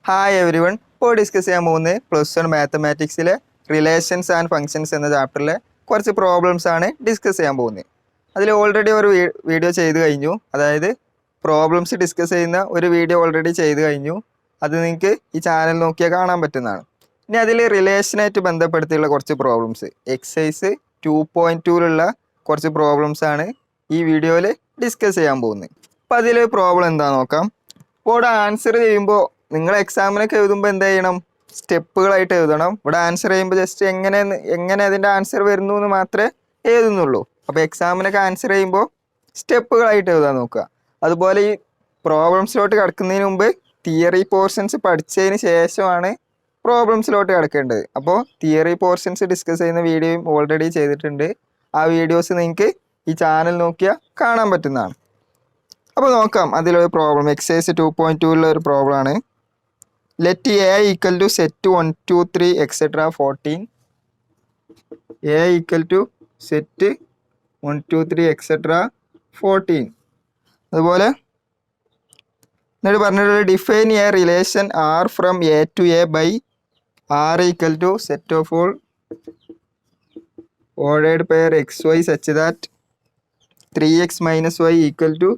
Hi every one. ഇപ്പോൾ discuss ചെയ്യാൻ പോകുന്നത് +1 മാത്തമാറ്റിക്സിലെ റിലേഷൻസ് ആൻഡ് ഫങ്ഷൻസ് എന്ന ചാപ്റ്ററിലെ കുറച്ച് പ്രോബ്ലംസ് ആണ് ഡിസ്കസ് ചെയ്യാൻ പോകുന്നത്. അതിൽ ഓൾറെഡി ഒരു വീഡിയോ ചെയ്ത് കഴിഞ്ഞു, അതായത് പ്രോബ്ലംസ് ഡിസ്കസ് ചെയ്യുന്ന ഒരു വീഡിയോ ഓൾറെഡി ചെയ്ത് കഴിഞ്ഞു. അത് നിങ്ങൾക്ക് ഈ ചാനൽ നോക്കിയാൽ കാണാൻ പറ്റുന്നതാണ്. ഇനി അതിൽ റിലേഷനായിട്ട് ബന്ധപ്പെടുത്തിയുള്ള കുറച്ച് പ്രോബ്ലംസ്, എക്സസൈസ് 2.2ലുള്ള കുറച്ച് പ്രോബ്ലംസ് ആണ് ഈ വീഡിയോയിൽ ഡിസ്കസ് ചെയ്യാൻ പോകുന്നത്. അപ്പോൾ അതിൽ പ്രോബ്ലം എന്താ നോക്കാം. അപ്പോൾ ഇവിടെ ആൻസർ ചെയ്യുമ്പോൾ നിങ്ങൾ എക്സാമിനൊക്കെ എഴുതുമ്പോൾ എന്ത് ചെയ്യണം, സ്റ്റെപ്പുകളായിട്ട് എഴുതണം. ഇവിടെ ആൻസർ ചെയ്യുമ്പോൾ ജസ്റ്റ് എങ്ങനെ അതിൻ്റെ ആൻസർ വരുന്നു എന്ന് മാത്രമേ എഴുതുന്നുള്ളൂ. അപ്പോൾ എക്സാമിനൊക്കെ ആൻസർ ചെയ്യുമ്പോൾ സ്റ്റെപ്പുകളായിട്ട് എഴുതാൻ നോക്കുക. അതുപോലെ ഈ പ്രോബ്ലംസിലോട്ട് കിടക്കുന്നതിന് മുമ്പ് തിയറി പോർഷൻസ് പഠിച്ചതിന് ശേഷമാണ് പ്രോബ്ലംസിലോട്ട് കിടക്കേണ്ടത്. അപ്പോൾ തിയറി പോർഷൻസ് ഡിസ്കസ് ചെയ്യുന്ന വീഡിയോയും ഓൾറെഡി ചെയ്തിട്ടുണ്ട്. ആ വീഡിയോസ് നിങ്ങൾക്ക് ഈ ചാനൽ നോക്കിയാൽ കാണാൻ പറ്റുന്നതാണ്. അപ്പോൾ നോക്കാം, അതിലൊരു പ്രോബ്ലം എക്സസൈസ് 2.2ലുള്ള ഒരു പ്രോബ്ലം ആണ്. Let A equal to set 1 2 3 etcetera 14. A equal to set 1 2 3 etcetera 14. അതുപോലെ എന്നിട്ട് പറഞ്ഞിട്ടുള്ള define a relation R from A to A by R equal to set of all ordered pair x y such that 3x minus y equal to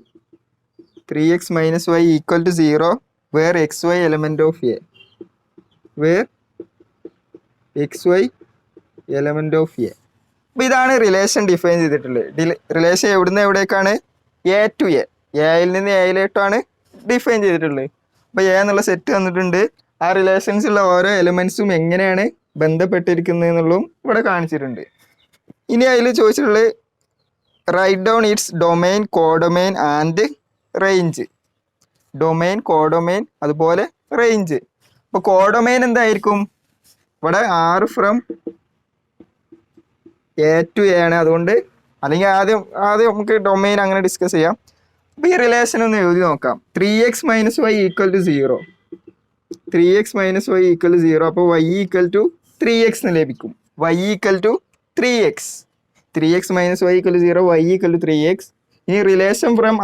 3x minus y equal to 0 where xy element of a, where xy element of a. അപ്പോൾ ഇതാണ് relation define ചെയ്തിട്ടുള്ളത്. Relation എവിടുന്ന് എവിടേക്കാണ്? A to A, എയിൽ നിന്ന് എയിലോട്ടാണ് define ചെയ്തിട്ടുള്ളത്. അപ്പോൾ A എന്നുള്ള സെറ്റ് വന്നിട്ടുണ്ട്. ആ റിലേഷൻസുള്ള ഓരോ എലിമെൻസും എങ്ങനെയാണ് ബന്ധപ്പെട്ടിരിക്കുന്നത് എന്നുള്ളതും ഇവിടെ കാണിച്ചിട്ടുണ്ട്. ഇനി അതിൽ ചോദിച്ചിട്ടുള്ളത് write down its domain, codomain and range. Domain, codomain, അതുപോലെ റേഞ്ച്. അപ്പോൾ കോഡൊമൈൻ എന്തായിരിക്കും? ഇവിടെ R from A to A ആണ്. അതുകൊണ്ട് അല്ലെങ്കിൽ ആദ്യം നമുക്ക് ഡൊമൈൻ അങ്ങനെ ഡിസ്കസ് ചെയ്യാം. അപ്പോൾ ഈ റിലേഷൻ ഒന്ന് എഴുതി നോക്കാം. 3x minus y equal to 0. 3x minus y equal to 0. അപ്പോൾ y equal to 3x എന്ന് ലഭിക്കും. y equal to 3x. 3x minus y equal to 0, y equal to 3x. ഇനി relation from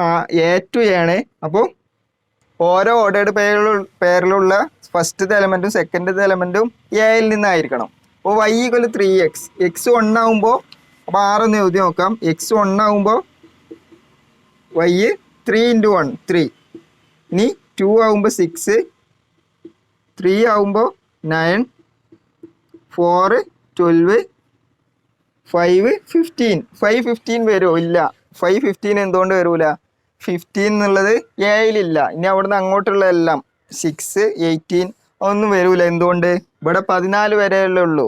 A to A ആണ്. അപ്പോൾ ഓരോ ordered പെയറിലുള്ള ഫസ്റ്റത്തെ എലമെൻറ്റും സെക്കൻഡത്തെ എലമെൻറ്റും എയിൽ നിന്നായിരിക്കണം. അപ്പോൾ y equal to 3x. x 1 ആകുമ്പോൾ, അപ്പോൾ 6 ഒന്ന് എഴുതി നോക്കാം. x 1 ആകുമ്പോൾ y 3 × 1 3. ഇനി 2 ആകുമ്പോൾ 6, 3 ആകുമ്പോൾ 9, 4 12, 5 15. 5 15 വരുമോ? ഇല്ല. 5 15 എന്തുകൊണ്ട് വരൂല? 15 എന്നുള്ളത് എയിലില്ല. ഇനി അവിടുന്ന് അങ്ങോട്ടുള്ള എല്ലാം 6 18 ഒന്നും വരൂല. എന്തുകൊണ്ട്? ഇവിടെ 14 വരെയല്ലേ ഉള്ളൂ.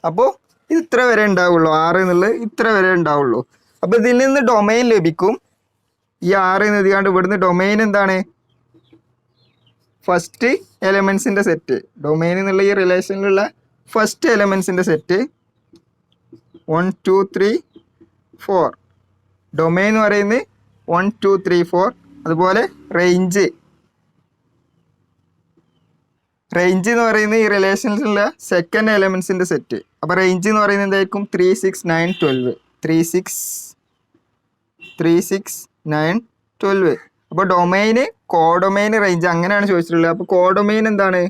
അപ്പോൾ ഇത് ഇത്ര വരെ ഉണ്ടാവുള്ളൂ. 6 എന്നുള്ളത് ഇത്ര വരെ ഉണ്ടാവുള്ളൂ. അപ്പോൾ ഇതിൽ നിന്ന് ഡൊമൈൻ ലഭിക്കും. ഈ 6 എന്ന് എഴുതിയാണ്ട് ഇവിടുന്ന് ഡൊമൈൻ എന്താണ്? First എലമെൻസിൻ്റെ set. ഡൊമൈൻ എന്നുള്ള ഈ റിലേഷനിലുള്ള ഫസ്റ്റ് എലമെൻസിൻ്റെ സെറ്റ് 1 2 3 4. ഡൊമൈൻ എന്ന് പറയുന്നത് 1 2 3 4. അതുപോലെ റേഞ്ച് എന്ന് പറയുന്നത് ഈ റിലേഷൻസിലുള്ള സെക്കൻഡ് എലമെൻസിൻ്റെ സെറ്റ്. അപ്പോൾ റേഞ്ച് എന്ന് പറയുന്നത് എന്തായിരിക്കും? 3 6 9 12. 3 6 9 12. അപ്പോൾ ഡൊമൈന്, കോഡൊമൈൻ, റേഞ്ച് അങ്ങനെയാണ് ചോദിച്ചിട്ടുള്ളത്. അപ്പോൾ കോഡൊമൈൻ എന്താണ്?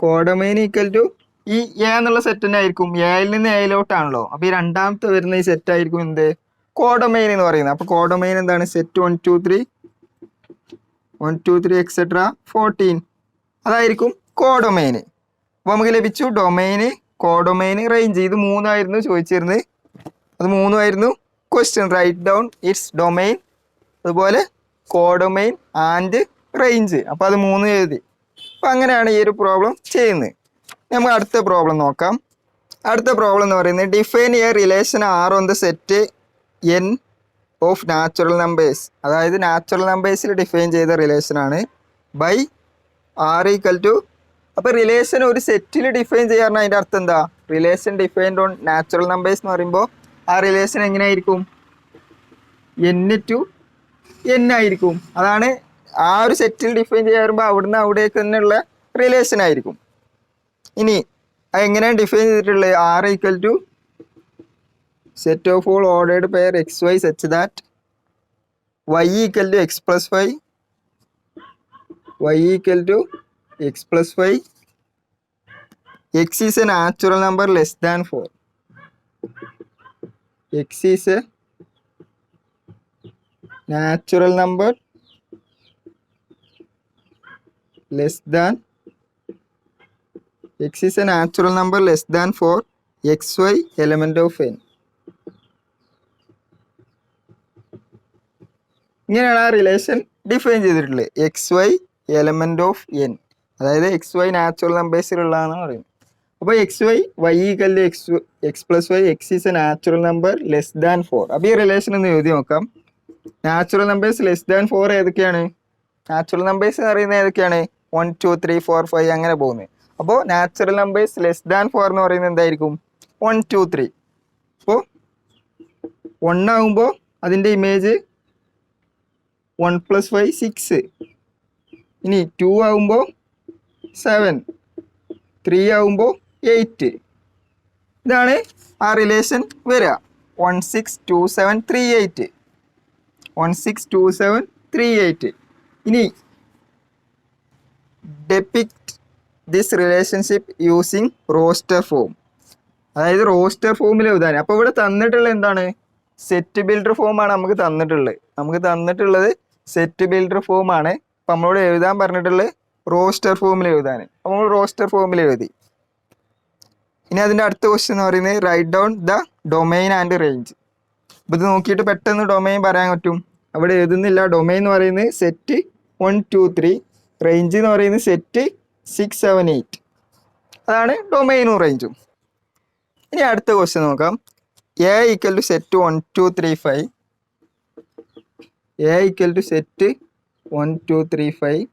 കോഡൊമൈൻ ഈക്വൽ ടു ഈ എ എന്നുള്ള സെറ്റ് തന്നെ ആയിരിക്കും. എയിൽ നിന്ന് എയിലോട്ടാണല്ലോ. അപ്പോൾ ഈ രണ്ടാമത്തെ വരുന്ന ഈ സെറ്റ് ആയിരിക്കും എന്ത്? കോഡൊമൈൻ എന്ന് പറയുന്നത്. അപ്പോൾ കോഡൊമൈൻ എന്താണ്? Set 1 2 3 etcetera 14. അതായിരിക്കും കോഡൊമൈന്. അപ്പോൾ നമുക്ക് ലഭിച്ചു ഡൊമൈന്, കോഡൊമൈന്, റേഞ്ച്. ഇത് 3 ആയിരുന്നു ചോദിച്ചിരുന്നത്. അത് 3 ആയിരുന്നു question. Write down its domain, അതുപോലെ കോഡൊമൈൻ ആൻഡ് റേഞ്ച്. അപ്പോൾ അത് 3 എഴുതി. അപ്പോൾ അങ്ങനെയാണ് ഈ ഒരു പ്രോബ്ലം ചെയ്യുന്നത്. നമുക്ക് അടുത്ത പ്രോബ്ലം നോക്കാം. അടുത്ത പ്രോബ്ലം എന്ന് പറയുന്നത് define a relation R on the set N of natural numbers. അതായത് നാച്ചുറൽ നമ്പേഴ്സിൽ ഡിഫൈൻ ചെയ്ത റിലേഷനാണ്. ബൈ ആർ ഈക്വൽ ടു, അപ്പോൾ റിലേഷൻ ഒരു സെറ്റിൽ ഡിഫൈൻ ചെയ്യാറുണ്ട്. അതിൻ്റെ അർത്ഥം എന്താ? Relation defined on natural numbers എന്ന് പറയുമ്പോൾ ആ റിലേഷൻ എങ്ങനെയായിരിക്കും? എൻ ടു എൻ ആയിരിക്കും. അതാണ് ആ ഒരു സെറ്റിൽ ഡിഫൈൻ ചെയ്യാറുമ്പോൾ അവിടുന്ന് അവിടേക്ക് തന്നെയുള്ള റിലേഷൻ ആയിരിക്കും. ഇനി അതെങ്ങനെയാണ് ഡിഫൈൻ ചെയ്തിട്ടുള്ളത്? R equal to set of all ordered pair x y such that y equal to x plus y y equal to x plus 5. X is a natural number less than 4. X is a natural number less than x is a natural number less than 4 xy element of n. ഇങ്ങനെയാണ് ആ relation define ചെയ്തിട്ടുള്ളത്. X y element of n, അതായത് x y natural നമ്പേഴ്സിലുള്ളതാണെന്ന് പറയുന്നത്. അപ്പോൾ x y equal to x plus y, x is a natural number less than 4. അപ്പോൾ ഈ relation ഒന്ന് എഴുതി നോക്കാം. നാച്ചുറൽ നമ്പേഴ്സ് ലെസ് ദാൻ 4 ഏതൊക്കെയാണ്? നാച്ചുറൽ നമ്പേഴ്സ് എന്ന് പറയുന്നത് ഏതൊക്കെയാണ്? 1 2 3 4 5 അങ്ങനെ പോകുന്നത്. അപ്പോൾ നാച്ചുറൽ നമ്പേഴ്സ് ലെസ് ദാൻ 4 എന്ന് പറയുന്നത് എന്തായിരിക്കും? 1 2 3. അപ്പോൾ 1 ആകുമ്പോൾ അതിൻ്റെ ഇമേജ് 1 + 5 6. ഇനി 2 ആകുമ്പോൾ 7, 3 ആകുമ്പോൾ 8. ഇതാണ് ആ റിലേഷൻ വരിക. 1 6 2 7 3 8. 1 6 2 7 3 8. ഇനി depict this relationship using roster form, അതായത് റോസ്റ്റർ ഫോമിൽ എഴുതാൻ. അപ്പോൾ ഇവിടെ തന്നിട്ടുള്ളത് എന്താണ്? സെറ്റ് ബിൽഡർ ഫോമാണ് നമുക്ക് തന്നിട്ടുള്ളത് സെറ്റ് ബിൽഡർ ഫോമാണ്. അപ്പം നമ്മളോട് എഴുതാൻ പറഞ്ഞിട്ടുള്ളത് റോസ്റ്റർ ഫോമിൽ എഴുതാൻ. അപ്പോൾ നമ്മൾ റോസ്റ്റർ ഫോമിൽ എഴുതി. ഇനി അതിൻ്റെ അടുത്ത ക്വസ്റ്റ്യൻ എന്ന് പറയുന്നത് write down the domain and range. അപ്പോൾ ഇത് നോക്കിയിട്ട് പെട്ടെന്ന് ഡൊമൈൻ പറയാൻ പറ്റും. അവിടെ എഴുതുന്നില്ല. ഡൊമൈൻ എന്ന് പറയുന്നത് സെറ്റ് 1 2 3, റേഞ്ച് എന്ന് പറയുന്നത് സെറ്റ് 6 7 8. അതാണ് ഡൊമൈനും റേഞ്ചും. ഇനി അടുത്ത ക്വസ്റ്റ്യൻ നോക്കാം. A equal to set 1 2 3 5. A equal to set 1 2 3 5.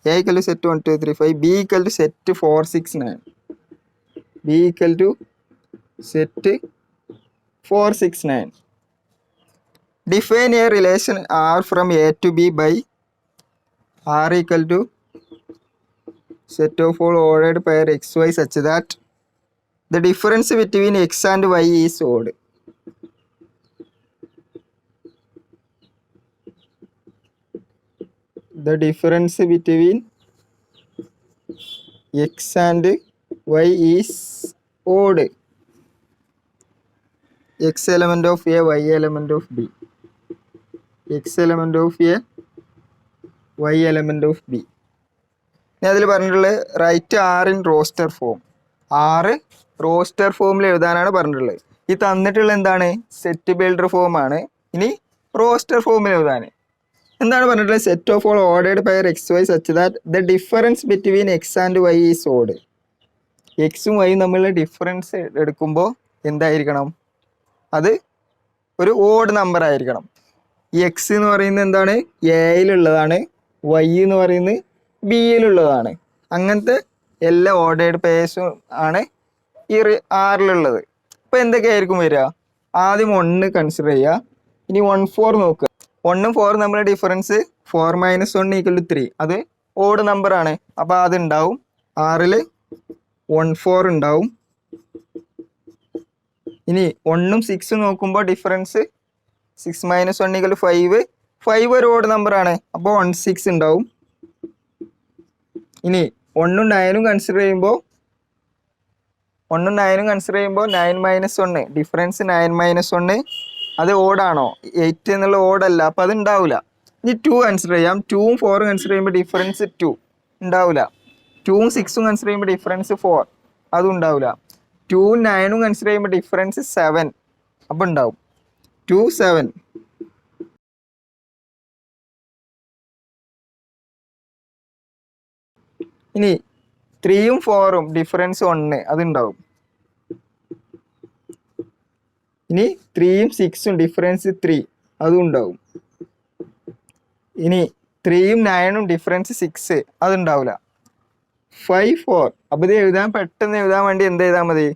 A equal to set 1 2 3 5. B equal to set 4 6 9. B equal to set 4 6 9. Define a relation R from A to B by R equal to set of all ordered pair xy such that the difference between x and y is odd. The difference between x and y is odd. X element of A, y element of B. X element of A, y element of B. ഞാൻ അതിൽ പറഞ്ഞിട്ടുള്ളത് write R in roster form. ആറ് roster ഫോമിൽ എഴുതാനാണ് പറഞ്ഞിട്ടുള്ളത്. ഈ തന്നിട്ടുള്ളത് എന്താണ്? സെറ്റ് ബിൽഡർ ഫോമാണ്. ഇനി റോസ്റ്റർ ഫോമിൽ എഴുതാൻ എന്താണ് പറഞ്ഞിട്ടുള്ളത്? Set of all ordered pair x y such that the difference between x and y is odd. എക്സും വൈയും തമ്മിലുള്ള ഡിഫറൻസ് എടുക്കുമ്പോൾ എന്തായിരിക്കണം? അത് ഒരു ഓഡ് നമ്പർ ആയിരിക്കണം. ഈ എക്സ് എന്ന് പറയുന്നത് എന്താണ്? എയിലുള്ളതാണ്. വൈ എന്ന് പറയുന്നത് ബിയിലുള്ളതാണ്. അങ്ങനത്തെ എല്ലാ ഓർഡേഡ് പേഴ്സും ആണ് ഈ ആറിലുള്ളത്. അപ്പോൾ എന്തൊക്കെയായിരിക്കും വരിക? ആദ്യം 1 കൺസിഡർ ചെയ്യുക. ഇനി 1 4 നോക്കുക. 1 4 നമ്മളെ ഡിഫറൻസ് 4 - 1 = 3. അത് ഓഡ് നമ്പറാണ്. അപ്പോൾ അത് ഉണ്ടാവും. ആറിൽ 1 4 ഉണ്ടാവും. ഇനി 1ഉം 6ഉം നോക്കുമ്പോൾ ഡിഫറൻസ് 6 - 1 = 5. 5 ഒരു ഓഡ് നമ്പറാണ്. അപ്പോൾ 1 6 ഉണ്ടാവും. ഇനി 1ഉം 9ഉം കൺസിഡർ ചെയ്യുമ്പോൾ 9 - 1 ഡിഫറൻസ് 9 - 1 അത് ഓടാണോ? 8 എന്നുള്ള ഓടല്ല. അപ്പോൾ അത് ഉണ്ടാവില്ല. ഇനി 2 കൺസിഡർ ചെയ്യാം. 2ഉം 4ഉം കൺസിഡർ ചെയ്യുമ്പോൾ ഡിഫറൻസ് 2 ഉണ്ടാവില്ല. 2ഉം 6ഉം കൺസിഡർ ചെയ്യുമ്പോൾ ഡിഫറൻസ് 4 അതും ഉണ്ടാവില്ല. 2ഉം 9ഉം കൺസിഡർ ചെയ്യുമ്പോൾ ഡിഫറൻസ് 7 അപ്പോൾ ഉണ്ടാവും. 2 7. ഇനി 3ഉം 4ഉം ഡിഫറൻസ് 1 അതുണ്ടാവും. ഇനി 3ഉം 6ഉം ഡിഫറൻസ് 3 അതും ഉണ്ടാവും. ഇനി 3ഉം 9ഉം ഡിഫറൻസ് 6 അതുണ്ടാവില്ല. 5 4. അപ്പോൾ ഇത് പെട്ടെന്ന് എഴുതാൻ വേണ്ടി എന്ത് ചെയ്താൽ മതി?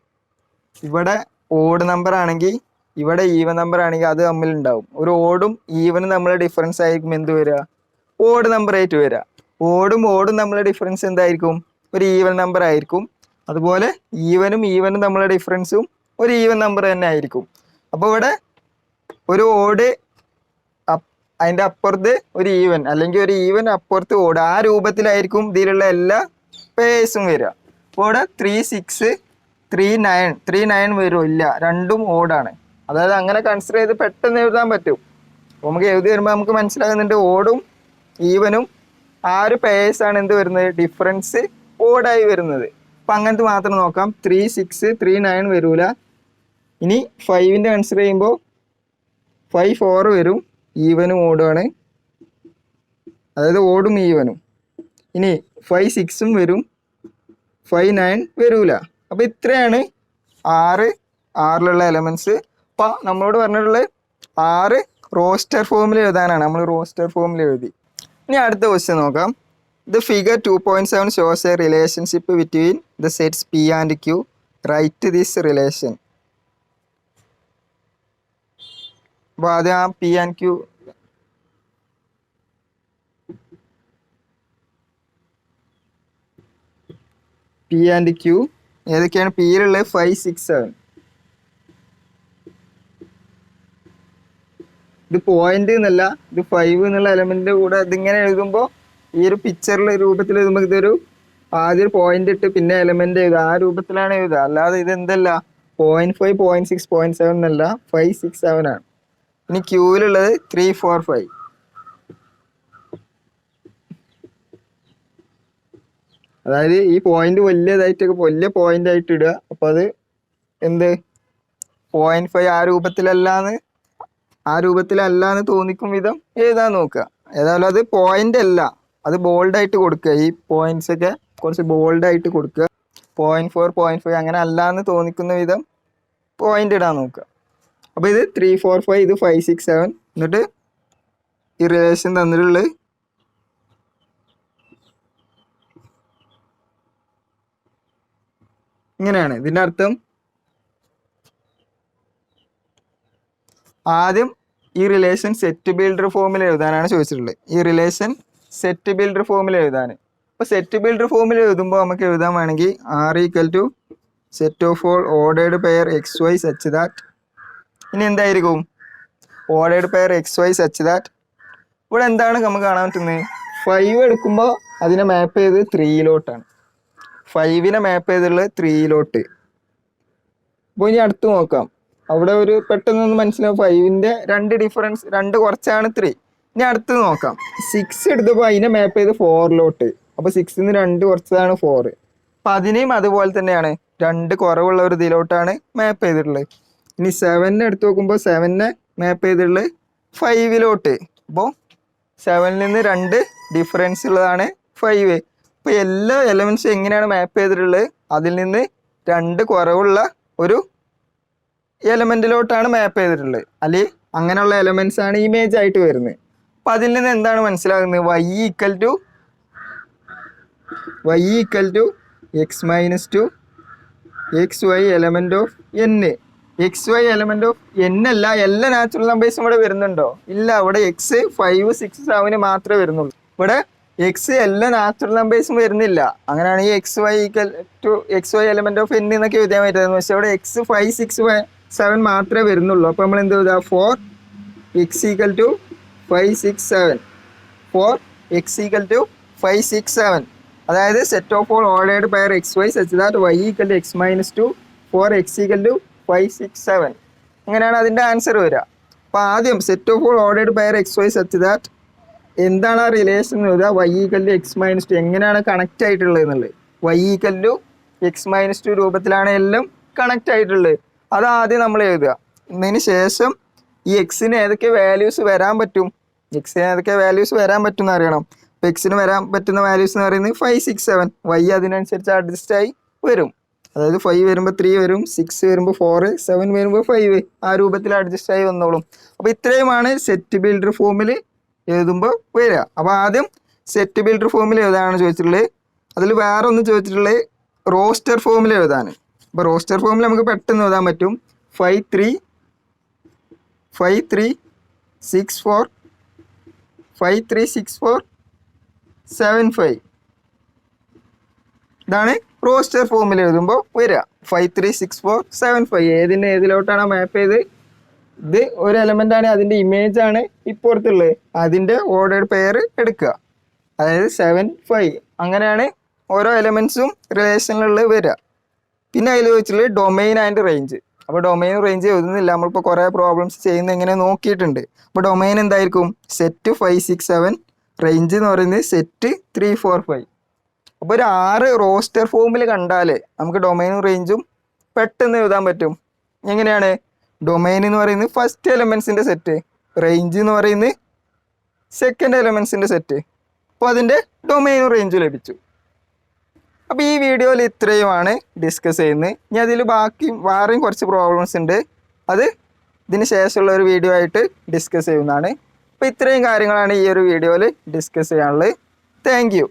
ഇവിടെ ഓഡ് നമ്പർ ആണെങ്കിൽ ഇവിടെ ഈവൻ നമ്പർ ആണെങ്കിൽ അത് തമ്മിൽ ഉണ്ടാവും. ഒരു ഓടും ഈവനും തമ്മിലുള്ള ഡിഫറൻസ് ആയിരിക്കും എന്ത് വരിക? ഓഡ് നമ്പർ ആയിട്ട് വരിക. ഓടും തമ്മിലുള്ള ഡിഫറൻസ് എന്തായിരിക്കും? ഒരു ഈവൻ നമ്പർ ആയിരിക്കും. അതുപോലെ ഈവനും തമ്മിലുള്ള ഡിഫറൻസും ഒരു ഈവൻ നമ്പർ തന്നെ ആയിരിക്കും. അപ്പോൾ ഇവിടെ ഒരു ഓഡ് അതിൻ്റെ അപ്പുറത്ത് ഒരു ഈവൻ അല്ലെങ്കിൽ ഒരു ഈവൻ അപ്പുറത്ത് ഓട്, ആ രൂപത്തിലായിരിക്കും ഇതിലുള്ള എല്ലാ പേഴ്സും വരിക. അപ്പോൾ ഇവിടെ 3 6 3 9 3 9 വരും, ഇല്ല, രണ്ടും ഓടാണ്. അതായത് അങ്ങനെ കൺസിഡർ ചെയ്ത് പെട്ടെന്ന് എഴുതാൻ പറ്റും. അപ്പോൾ നമുക്ക് എഴുതി വരുമ്പോൾ നമുക്ക് മനസ്സിലാകുന്നുണ്ട് ഓടും ഈവനും ആ ഒരു പേഴ്സാണ് എന്ത് വരുന്നത്, ഡിഫറൻസ് ഓടായി വരുന്നത്. അപ്പം അങ്ങനത്തെ മാത്രം നോക്കാം. 3 6 3 9 വരൂല. ഇനി 5ൻ്റെ കൺസിഡർ ചെയ്യുമ്പോൾ 5 4 വരും, ഈവനും ഓടുമാണ്, അതായത് ഓടും ഈവനും. ഇനി 5 6 വരും, 5 9 വരൂല. അപ്പോൾ ഇത്രയാണ് 6 എലമെൻറ്റ്സ്. അപ്പോൾ നമ്മളോട് പറഞ്ഞിട്ടുള്ളത് 6 റോസ്റ്റർ ഫോമിൽ എഴുതാനാണ്. നമ്മൾ റോസ്റ്റർ ഫോമിൽ എഴുതി. ഇനി അടുത്ത ക്വസ്റ്റ്യൻ നോക്കാം. The figure 2.7 shows a relationship between the sets P and Q. Write this relation. അപ്പോൾ ആദ്യം ആ പി ആൻഡ് ക്യൂ ഏതൊക്കെയാണ് പിയിലുള്ളത്? 5 6 7. ഇത് പോയിന്റ് എന്നല്ല, ഇത് 5 എന്നുള്ള എലമെന്റിന്റെ കൂടെ ഇതിങ്ങനെ എഴുതുമ്പോൾ ഈ ഒരു പിക്ചറിലെ രൂപത്തിൽ എഴുതുമ്പോൾ ഇതൊരു ആദ്യം പോയിന്റ് ഇട്ട് പിന്നെ എലമെന്റ് എഴുതുക, ആ രൂപത്തിലാണ് എഴുതുക. അല്ലാതെ ഇത് എന്തല്ല 0.5 0.6 0.7 എന്നല്ല, 5 6 7 ആണ്. ഇനി ക്യൂവിലുള്ളത് 3 4 5. അതായത് ഈ പോയിന്റ് വലിയ പോയിന്റ് ആയിട്ട് ഇടുക. അപ്പൊ അത് എന്ത് 0.5 ആ രൂപത്തിലല്ലാന്ന് തോന്നിക്കും വിധം എഴുതാൻ നോക്കുക. ഏതായാലും അത് പോയിന്റ് അല്ല, അത് ബോൾഡായിട്ട് കൊടുക്കുക. ഈ പോയിന്റ്സ് ഒക്കെ കുറച്ച് ബോൾഡായിട്ട് കൊടുക്കുക. 0.4 0.5 അങ്ങനെ അല്ലാന്ന് തോന്നിക്കുന്ന വിധം പോയിന്റ് ഇടാൻ നോക്കുക. അപ്പോൾ ഇത് 3 4 5, ഇത് 5 6 7. എന്നിട്ട് ഈ റിലേഷൻ തന്നിട്ടുള്ളത് ഇങ്ങനെയാണ്. ഇതിൻ്റെ അർത്ഥം ആദ്യം ഈ റിലേഷൻ സെറ്റ് ബിൽഡർ ഫോമിൽ എഴുതാനാണ് ചോദിച്ചിട്ടുള്ളത്. ഈ റിലേഷൻ സെറ്റ് ബിൽഡർ ഫോമിൽ എഴുതാൻ. അപ്പോൾ സെറ്റ് ബിൽഡർ ഫോമിൽ എഴുതുമ്പോൾ നമുക്ക് എഴുതാൻ വേണമെങ്കിൽ R = set of all ordered pair XY such that. ഇനി എന്തായിരിക്കും ordered pair XY such that. ഇവിടെ എന്താണ് നമുക്ക് കാണാൻ പറ്റുന്നത്? 5 എടുക്കുമ്പോൾ അതിനെ മാപ്പ് ചെയ്ത് 3-ലോട്ടാണ്. 5നെ മാപ്പ് ചെയ്തുള്ളത് 3-ലോട്ട്. അപ്പോൾ ഇനി അടുത്ത് നോക്കാം. അവിടെ ഒരു പെട്ടെന്നൊന്ന് മനസ്സിലാവും 5ൻ്റെ ഡിഫറൻസ് 2 കുറച്ചാണ് 3. ഇനി അടുത്ത് നോക്കാം. 6 എടുത്തപ്പോൾ അതിനെ മാപ്പ് ചെയ്ത് 4-ലോട്ട്. അപ്പോൾ 6ന്ന് 2 കുറച്ചതാണ് 4. അപ്പം അതിനെയും അതുപോലെ തന്നെയാണ്, 2 കുറവുള്ള ഒരു ഇതിലോട്ടാണ് മാപ്പ് ചെയ്തിട്ടുള്ളത്. ഇനി 7നെ എടുത്ത് നോക്കുമ്പോൾ 7നെ മാപ്പ് ചെയ്തിട്ടുള്ളത് 5-ലോട്ട്. അപ്പോൾ 7ൽ നിന്ന് 2 ഡിഫറൻസ് ഉള്ളതാണ് 5. അപ്പോൾ എല്ലാ എലമെൻറ്റ്സും എങ്ങനെയാണ് മാപ്പ് ചെയ്തിട്ടുള്ളത്? അതിൽ നിന്ന് 2 കുറവുള്ള ഒരു എലമെന്റിലോട്ടാണ് മാപ്പ് ചെയ്തിട്ടുള്ളത്. അല്ലെങ്കിൽ അങ്ങനെയുള്ള എലമെന്റ്സ് ആണ് ഇമേജ് ആയിട്ട് വരുന്നത്. അപ്പം അതിൽ നിന്ന് എന്താണ് മനസ്സിലാകുന്നത്? y = x-2 xy element of n. xy element of n അല്ല, എല്ലാ നാച്ചുറൽ നമ്പേഴ്സും ഇവിടെ വരുന്നുണ്ടോ? ഇല്ല. ഇവിടെ x 5 6 7 മാത്രമേ വരുന്നുള്ളൂ. ഇവിടെ x എല്ലാ നാച്ചുറൽ നമ്പേഴ്സും വരുന്നില്ല. അങ്ങനെയാണെങ്കിൽ xy എലമെന്റ് ഓഫ് n എന്നൊക്കെ എഴുതാൻ പറ്റുന്നത്. പക്ഷെ ഇവിടെ x 5 6 7 മാത്രമേ വരുന്നുള്ളൂ. അപ്പോൾ നമ്മൾ എന്ത് എഴുതുക? for x = 5 6 7. for x = 5 6 7. അതായത് set of all ordered pair XY such that y = x-2 for x = 5 6 7. അങ്ങനെയാണ് അതിൻ്റെ ആൻസർ വരിക. അപ്പോൾ ആദ്യം set of all ordered pair XY such that എന്താണ് ആ റിലേഷൻ എന്ന് എഴുതുക. y = x-2 എങ്ങനെയാണ് കണക്റ്റ് ആയിട്ടുള്ളത് എന്നുള്ളത്. y = x-2 രൂപത്തിലാണ് എല്ലാം കണക്റ്റ് ആയിട്ടുള്ളത്. അത് ആദ്യം നമ്മൾ എഴുതുക. എന്നതിന് ശേഷം ഈ എക്സിന് ഏതൊക്കെ വാല്യൂസ് വരാൻ പറ്റും എന്ന് അറിയണം. അപ്പോൾ എക്സിന് വരാൻ പറ്റുന്ന വാല്യൂസ് എന്ന് പറയുന്നത് 5 6 7. y അതിനനുസരിച്ച് അഡ്ജസ്റ്റ് ആയി വരും. അതായത് 5 വരുമ്പോൾ 3 വരും, 6 വരുമ്പോൾ 4, 7 വരുമ്പോൾ 5. ആ രൂപത്തിൽ അഡ്ജസ്റ്റ് ആയി വന്നോളും. അപ്പോൾ ഇത്രയുമാണ് സെറ്റ് ബിൽഡർ ഫോമിൽ എഴുതുമ്പോൾ വരിക. അപ്പോൾ ആദ്യം സെറ്റ് ബിൽഡർ ഫോമിൽ എഴുതാനാണ് ചോദിച്ചിട്ടുള്ളത്. അതിൽ വേറെ ഒന്ന് ചോദിച്ചിട്ടുള്ളത് റോസ്റ്റർ ഫോമിൽ എഴുതാൻ. അപ്പോൾ റോസ്റ്റർ ഫോമിൽ നമുക്ക് പെട്ടെന്ന് എഴുതാൻ പറ്റും. 5 3 6 4 5 3 6 4 7 5. ഇതാണ് റോസ്റ്റർ ഫോമിൽ എഴുതുമ്പോൾ വരിക. 5 3 6 4 7 5. ഏതിലോട്ടാണ് മാപ്പ് ചെയ്ത് ഇത് ഒരു എലമെന്റ് ആണ്, അതിന്റെ ഇമേജ് ആണ് ഇപ്പുറത്തുള്ളത്, അതിന്റെ ഓർഡേഡ് പെയർ എടുക്കുക. അതായത് 7 5 അങ്ങനെയാണ് ഓരോ എലമെന്റ്സും റിലേഷനിലുള്ള വരിക. പിന്നെ അതിൽ വെച്ചിട്ടുള്ളത് ഡൊമൈൻ ആൻഡ് റേഞ്ച്. അപ്പോൾ ഡൊമൈൻ റേഞ്ച് എഴുതുന്നില്ല, നമ്മളിപ്പോൾ കുറേ പ്രോബ്ലംസ് ചെയ്യുന്ന എങ്ങനെ നോക്കിയിട്ടുണ്ട്. അപ്പോൾ ഡൊമൈൻ എന്തായിരിക്കും? സെറ്റ് 5 6 7, റേഞ്ച് എന്ന് പറയുന്നത് സെറ്റ് 3 4 5. അപ്പോൾ ഒരു 6 റോസ്റ്റർ ഫോമിൽ കണ്ടാൽ നമുക്ക് ഡൊമൈനും റേഞ്ചും പെട്ടെന്ന് എഴുതാൻ പറ്റും. എങ്ങനെയാണ്? ഡൊമൈൻ എന്ന് പറയുന്നത് ഫസ്റ്റ് എലമെൻസിൻ്റെ സെറ്റ്, റേഞ്ച് എന്ന് പറയുന്നത് സെക്കൻഡ് എലമെൻസിൻ്റെ സെറ്റ്. അപ്പോൾ അതിൻ്റെ ഡൊമൈനും റേഞ്ചും ലഭിച്ചു. അപ്പോൾ ഈ വീഡിയോയിൽ ഇത്രയുമാണ് ഡിസ്കസ് ചെയ്യുന്നത്. ഇനി അതിൽ വേറെയും കുറച്ച് പ്രോബ്ലംസ് ഉണ്ട്, അത് ഇതിന് ശേഷമുള്ള ഒരു വീഡിയോ ആയിട്ട് ഡിസ്കസ് ചെയ്യുന്നതാണ്. അപ്പോൾ ഇത്രയും കാര്യങ്ങളാണ് ഈ ഒരു വീഡിയോയിൽ ഡിസ്കസ് ചെയ്യാനുള്ളത്. Thank you.